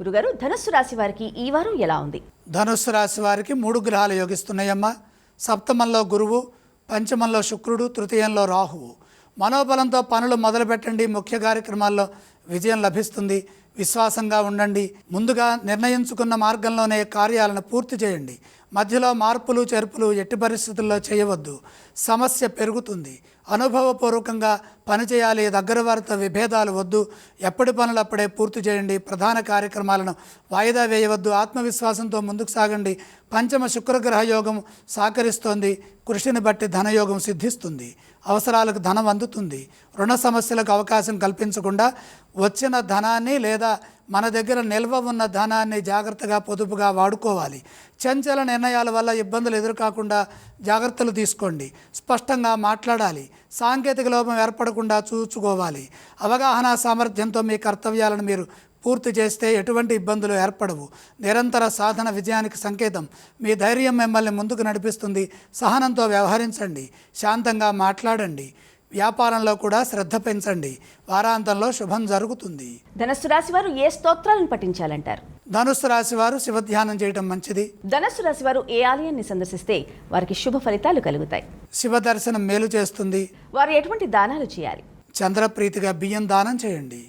గురుగారు, ధనుస్సు రాశి వారికి ఈ వారం ఎలా ఉంది? ధనుస్సు రాశి వారికి 3 గ్రహాలు యోగిస్తున్నాయమ్మా. సప్తమంలో గురువు, పంచమంలో శుక్రుడు, తృతీయంలో రాహువు. మనోబలంతో పనులు మొదలుపెట్టండి. ముఖ్య కార్యక్రమాల్లో విజయం లభిస్తుంది. విశ్వాసంగా ఉండండి. ముందుగా నిర్ణయించుకున్న మార్గంలోనే కార్యాలను పూర్తి చేయండి. మధ్యలో మార్పులు చేర్పులు ఎట్టి పరిస్థితుల్లో చేయవద్దు. సమస్య పెరుగుతుంది. అనుభవపూర్వకంగా పనిచేయాలి. దగ్గర వారితో విభేదాలు వద్దు. ఎప్పటి పనులు అప్పుడే పూర్తి చేయండి. ప్రధాన కార్యక్రమాలను వాయిదా వేయవద్దు. ఆత్మవిశ్వాసంతో ముందుకు సాగండి. పంచమ శుక్రగ్రహ యోగం సహకరిస్తోంది. కృషిని బట్టి ధనయోగం సిద్ధిస్తుంది. అవసరాలకు ధనం అందుతుంది. రుణ సమస్యలకు అవకాశం కల్పించకుండా వచ్చిన ధనాన్ని లేదా మన దగ్గర నిల్వ ఉన్న ధనాన్ని జాగ్రత్తగా పొదుపుగా వాడుకోవాలి. చంచల నిర్ణయాల వల్ల ఇబ్బందులు ఎదురుకాకుండా జాగ్రత్తలు తీసుకోండి. స్పష్టంగా మాట్లాడాలి. సాంకేతిక లోపం ఏర్పడకుండా చూసుకోవాలి. అవగాహన సామర్థ్యంతో మీ కర్తవ్యాలను మీరు పూర్తి చేస్తే ఎటువంటి ఇబ్బందులు ఏర్పడవు. నిరంతర సాధన విజయానికి సంకేతం. మీ ధైర్యం మిమ్మల్ని ముందుకు నడిపిస్తుంది. సహనంతో వ్యవహరించండి. శాంతంగా మాట్లాడండి. వ్యాపారంలో కూడా శ్రద్ధ పెంచండి. వారాంతంలో శుభం జరుగుతుంది. ధనుస్సు రాశి వారు ఏ స్తోత్రాలను పఠించాలంటారు? ధనుస్సు రాశి వారు శివధ్యానం చేయడం మంచిది. ధనుస్సు రాశి వారు ఏ ఆలయాన్ని సందర్శిస్తే వారికి శుభ ఫలితాలు కలుగుతాయి? శివ దర్శనం మేలు చేస్తుంది. వారు ఎటువంటి దానాలు చేయాలి? చంద్రప్రీతిగా బియ్యం దానం చేయండి.